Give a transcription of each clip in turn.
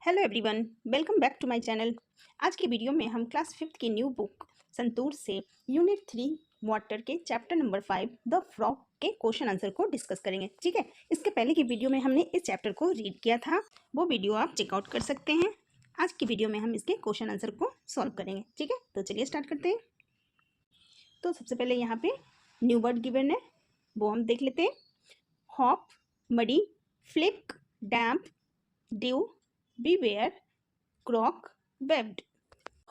Hello everyone, welcome back to my channel. आज की video में हम क्लास 5th की न्यू बुक संतूर से यूनिट 3 वाटर के चैप्टर नंबर 5 द फ्रॉग के क्वेश्चन आंसर को डिस्कस करेंगे। ठीक है, इसके पहले की वीडियो में हमने इस चैप्टर को रीड किया था, वो वीडियो आप चेकआउट कर सकते हैं। आज की वीडियो में हम इसके क्वेश्चन आंसर को सॉल्व करेंगे। ठीक है, तो चलिए स्टार्ट करते हैं। तो सबसे पहले यहाँ पे न्यू वर्ड गिवन है, वो हम देख लेते हैं। Hop, muddy, flick, damp, dew, beware, croak, webbed.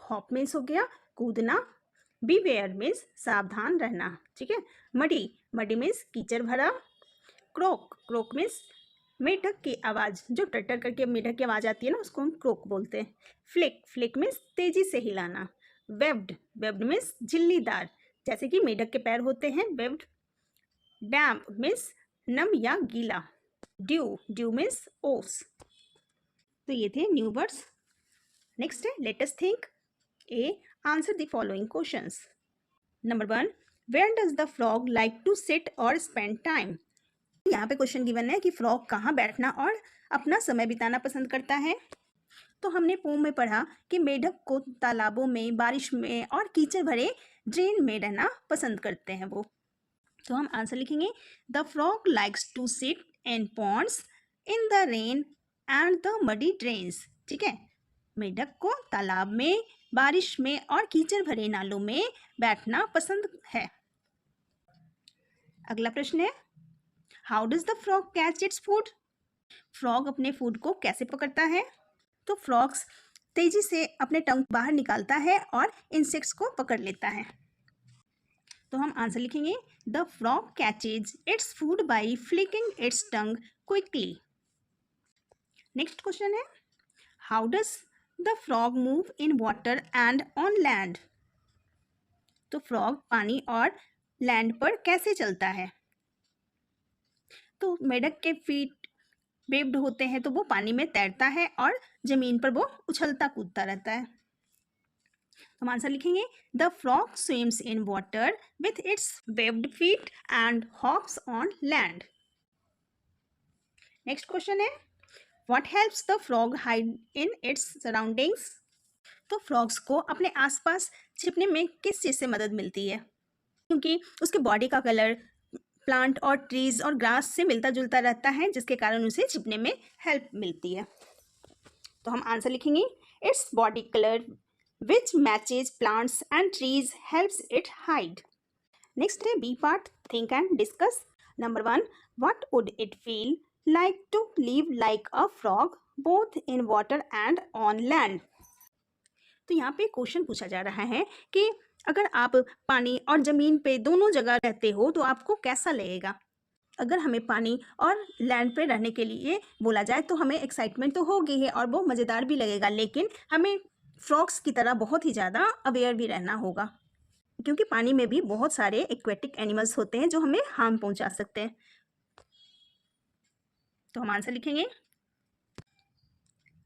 Hop means हो गया कूदना, बीवेयर मीन्स सावधान रहना। ठीक है, मडी, मडी मीन्स कीचड़ भरा। क्रोक मीन्स मेढक की आवाज़, जो टटर करके मेढक की आवाज़ आती है ना, उसको हम क्रोक बोलते हैं। फ्लिक मीन्स तेजी से हिलाना। वेब्ड मीन्स झिल्लीदार, जैसे कि मेढक के पैर होते हैं, वेब्ड। डैम्प मीन्स नम या गीला। ड्यू मीन्स ओस। तो ये थे न्यू वर्ड्स। नेक्स्ट है let us think. A, answer the following questions. Number 1, where does the frog like to sit और स्पेंड टाइम। यहाँ पे क्वेश्चन गिवन है कि फ्रॉग कहाँ बैठना और अपना समय बिताना पसंद करता है। तो हमने पोम में पढ़ा कि मेढक को तालाबों में, बारिश में और कीचड़ भरे ड्रेन में रहना पसंद करते हैं वो। तो हम आंसर लिखेंगे the frog likes to sit in ponds in the rain and the muddy drains. ठीक है, मेढक को तालाब में, बारिश में और कीचड़ भरे नालों में बैठना पसंद है। अगला प्रश्न है how does the frog catch its food. Frog अपने फूड को कैसे पकड़ता है। तो फ्रॉग्स तेजी से अपने टंग बाहर निकालता है और इंसेक्ट्स को पकड़ लेता है। तो हम आंसर लिखेंगे the frog catches its food by flicking its tongue quickly. Next question है how does the frog move in water and on land. तो फ्रॉग पानी और लैंड पर कैसे चलता है। तो मेढक के फीट वेव्ड होते हैं, तो वो पानी में तैरता है और जमीन पर वो उछलता कूदता रहता है। हम आंसर लिखेंगे the frog swims in water with its webbed feet and hops on land. Next question है what helps the frog hide in its surroundings. तो फ्रॉग्स को अपने आसपास छिपने में किस चीज़ से मदद मिलती है। क्योंकि उसके बॉडी का कलर प्लांट और ट्रीज और ग्रास से मिलता जुलता रहता है, जिसके कारण उसे छिपने में हेल्प मिलती है। तो हम आंसर लिखेंगे its body colour which matches plants and trees helps it hide. Next है B part, think and discuss. Number 1, what would it feel like to live like a frog both in water and on land. तो यहाँ पे question पूछा जा रहा है कि अगर आप पानी और ज़मीन पे दोनों जगह रहते हो तो आपको कैसा लगेगा। अगर हमें पानी और लैंड पे रहने के लिए बोला जाए तो हमें एक्साइटमेंट तो होगी है और वो मज़ेदार भी लगेगा, लेकिन हमें फ्रॉग्स की तरह बहुत ही ज़्यादा अवेयर भी रहना होगा, क्योंकि पानी में भी बहुत सारे एक्वेटिक एनिमल्स होते हैं जो हमें हार्म पहुंचा सकते हैं। तो हम आंसर लिखेंगे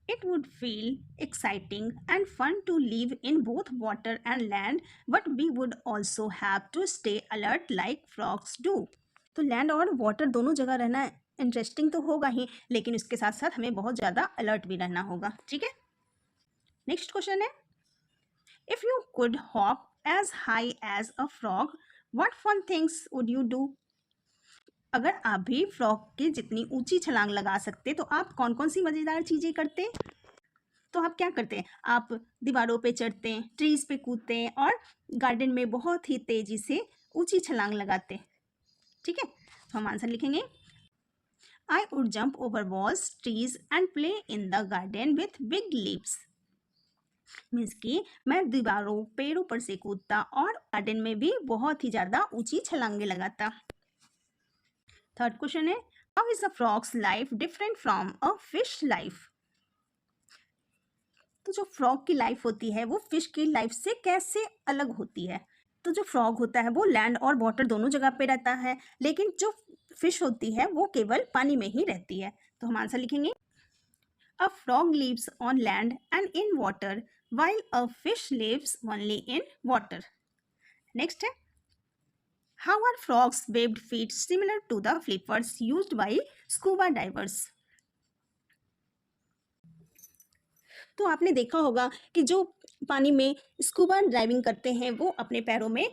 It would feel exciting and fun to live in both water and land, but we would also have to stay alert like frogs do. तो लैंड और वाटर दोनों जगह रहना इंटरेस्टिंग तो होगा ही, लेकिन उसके साथ साथ हमें बहुत ज़्यादा अलर्ट भी रहना होगा। ठीक है, नेक्स्ट क्वेश्चन है if you could hop as high as a frog what fun things would you do. अगर आप भी फ्रॉग की जितनी ऊंची छलांग लगा सकते तो आप कौन कौन सी मज़ेदार चीज़ें करते। तो आप क्या करते हैं, आप दीवारों पे चढ़ते हैं, ट्रीज पे कूदते हैं और गार्डन में बहुत ही तेजी से ऊंची छलांग लगाते हैं। ठीक है, तो हम आंसर लिखेंगे I would jump over walls, trees and play in the garden with big leaps. Means कि मैं दीवारों, पेड़ों पर से कूदता और गार्डन में भी बहुत ही ज़्यादा ऊंची छलांगे लगाता। थर्ड क्वेश्चन है how is a frogs life different from a fish life. तो जो फ्रॉग की लाइफ होती है वो फिश की लाइफ से कैसे अलग होती है। तो जो फ्रॉग होता है वो लैंड और वाटर दोनों जगह पे रहता है, लेकिन जो फिश होती है वो केवल पानी में ही रहती है। तो हम आंसर लिखेंगे a frog lives on land and in water while a fish lives only in water. Next है how are frogs webbed feet similar to the flippers used by scuba divers. तो आपने देखा होगा कि जो पानी में स्कूबा डाइविंग करते हैं वो अपने पैरों में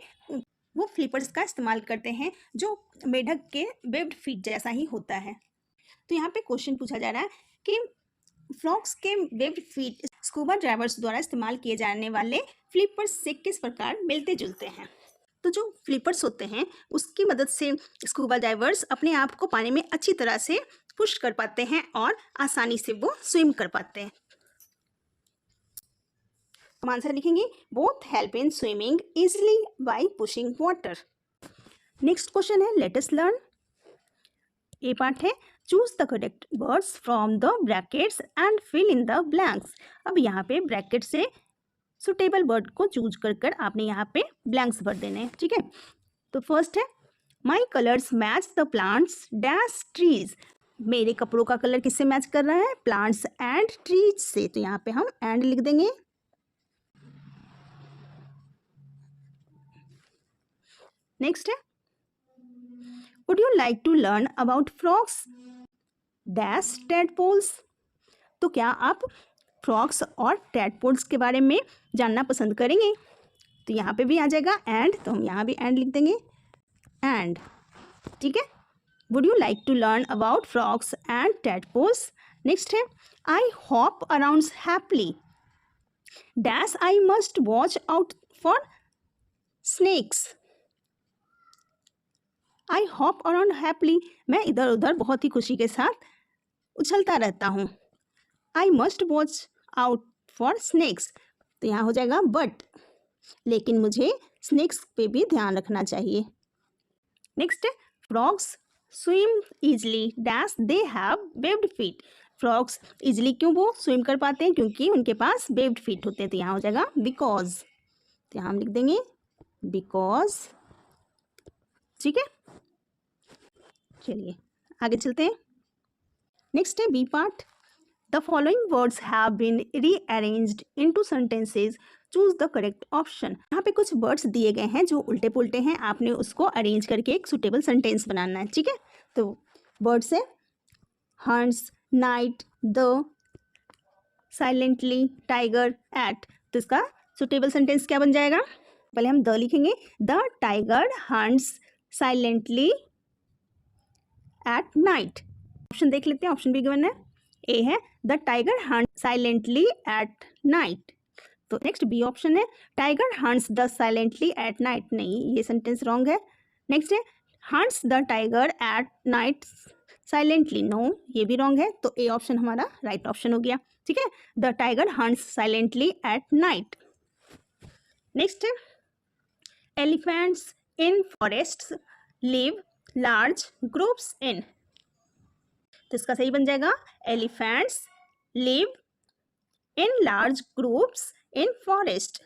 वो फ्लिपर्स का इस्तेमाल करते हैं जो मेढक के वेब्ड फीट जैसा ही होता है। तो यहाँ पे क्वेश्चन पूछा जा रहा है कि फ्रॉग्स के वेब्ड फीट स्कूबा ड्राइवर्स द्वारा इस्तेमाल किए जाने वाले फ्लिपर्स से किस प्रकार मिलते जुलते हैं। तो जो फ्लिपर्स होते हैं उसकी मदद से स्कूबा डाइवर्स अपने आप को पानी में अच्छी तरह से पुश कर पाते हैं और आसानी से वो स्विम कर पाते हैं। हम आंसर लिखेंगे both help in swimming easily by pushing water. Next question है let us learn. A part है choose the correct words from the brackets and fill in the blanks. अब यहाँ पे ब्रैकेट से सुटेबल वर्ड को choose कर आपने यहाँ पे ब्लैंक्स भर देने हैं, ठीक है। तो फर्स्ट है my colours match the plants dash trees. मेरे कपड़ों का कलर किससे मैच कर रहा है, प्लांट्स एंड ट्रीज से। तो यहाँ पे हम एंड लिख देंगे। नेक्स्ट है would you like to learn about frogs dash tadpoles. तो क्या आप फ्रॉग्स और टैडपोल्स के बारे में जानना पसंद करेंगे। तो यहाँ पे भी आ जाएगा एंड, तो हम यहाँ भी एंड लिख देंगे एंड, ठीक है। Would you like to learn about frogs and tadpoles. Next है I hop around happily dash I must watch out for snakes. I hop around happily, मैं इधर उधर बहुत ही खुशी के साथ उछलता रहता हूँ। I must watch out for snakes, तो यहाँ हो जाएगा बट, लेकिन मुझे स्नेक्स पे भी ध्यान रखना चाहिए। नेक्स्ट है frogs swim easily dash they have webbed feet. Frogs easily क्यों वो स्विम कर पाते हैं, क्योंकि उनके पास वेब्ड फीट होते हैं। तो यहाँ हो जाएगा बिकॉज, तो यहाँ हम लिख देंगे बिकॉज, ठीक है। चलिए आगे चलते हैं। नेक्स्ट है B part the following words have been rearranged into sentences choose the correct option. यहाँ पे कुछ वर्ड्स दिए गए हैं जो उल्टे पुल्टे हैं, आपने उसको अरेंज करके एक सुटेबल सेंटेंस बनाना है, ठीक है। तो वर्ड्स है hunts night the silently tiger at. तो इसका सुटेबल सेंटेंस क्या बन जाएगा, पहले हम द लिखेंगे the tiger hunts silently at night. Option देख लेते हैं, ऑप्शन भी गिवन है। ए है the tiger hunt silently at night. तो नेक्स्ट बी ऑप्शन है tiger hunts the silently at night. नहीं, ये सेंटेंस रॉन्ग है। नेक्स्ट है hunts the tiger at night silently. No, ये भी रॉन्ग है। तो ए ऑप्शन हमारा राइट ऑप्शन हो गया, ठीक है। The tiger hunts silently at night. Next है elephants in forests live large groups in. तो इसका सही बन जाएगा elephants live in large groups in forest,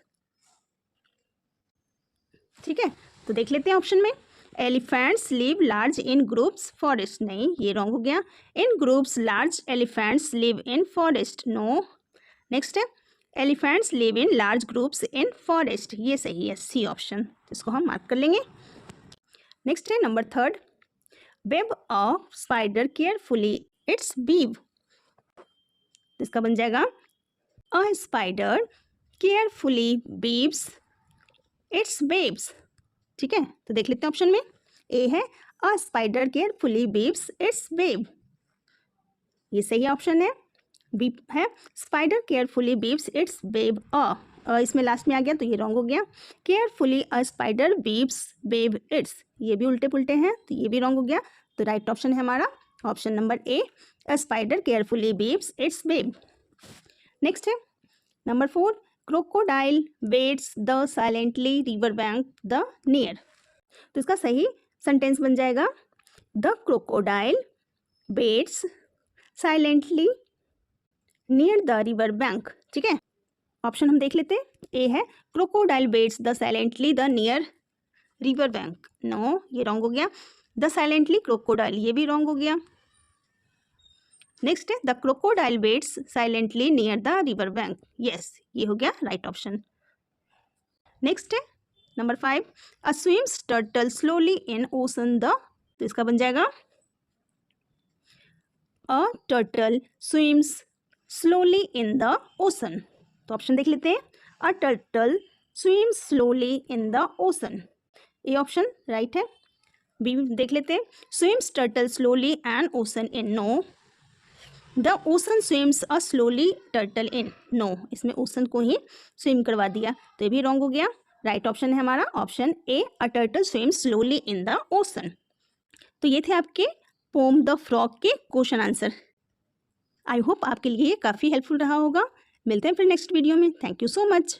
ठीक है। तो देख लेते हैं ऑप्शन में elephants live large in groups forest. नहीं, ये रॉन्ग हो गया। In groups large elephants live in forest. No. Next है elephants live in large groups in forest, ये सही है, सी ऑप्शन। इसको हम मार्क कर लेंगे। नेक्स्ट है number third web a spider carefully its weave. इसका बन जाएगा a spider carefully weaves its webs, ठीक है। तो देख लेते हैं ऑप्शन में ए है a spider carefully weaves its web, ये सही ऑप्शन है। बी है spider carefully weaves its web uh इसमें लास्ट में आ गया तो ये रॉन्ग हो गया। Carefully a spider weaves web it's, ये भी उल्टे पुल्टे हैं तो ये भी रॉन्ग हो गया। तो राइट ऑप्शन है हमारा option number A a spider carefully weaves its web. Next है number four crocodile waits the silently river bank the near. तो इसका सही सेंटेंस बन जाएगा the crocodile waits silently near the river bank, ठीक है। ऑप्शन हम देख लेते हैं। ए है crocodile waits the silently the near river bank. No, ये रॉन्ग हो गया। द साइलेंटली क्रोकोडाइल, ये भी रॉन्ग हो गया। नेक्स्ट है the crocodile waits silently near the river bank, yes, ये हो गया राइट ऑप्शन। नेक्स्ट है number five a swims turtle slowly in ocean the. तो इसका बन जाएगा a turtle swims slowly in the ocean. तो ऑप्शन देख लेते हैं, a turtle swim slowly in the ocean, ये ऑप्शन राइट है। बी देख लेते हैं, swims turtle slowly and ocean in, no. The ocean swims a slowly turtle in, no, इसमें ओशन को ही स्विम करवा दिया, तो ये भी रॉन्ग हो गया। राइट ऑप्शन है हमारा option A, a turtle swims slowly in the ocean. तो ये थे आपके पोम द फ्रॉग के क्वेश्चन आंसर। आई होप आपके लिए ये काफ़ी हेल्पफुल रहा होगा। मिलते हैं फिर नेक्स्ट वीडियो में। Thank you so much.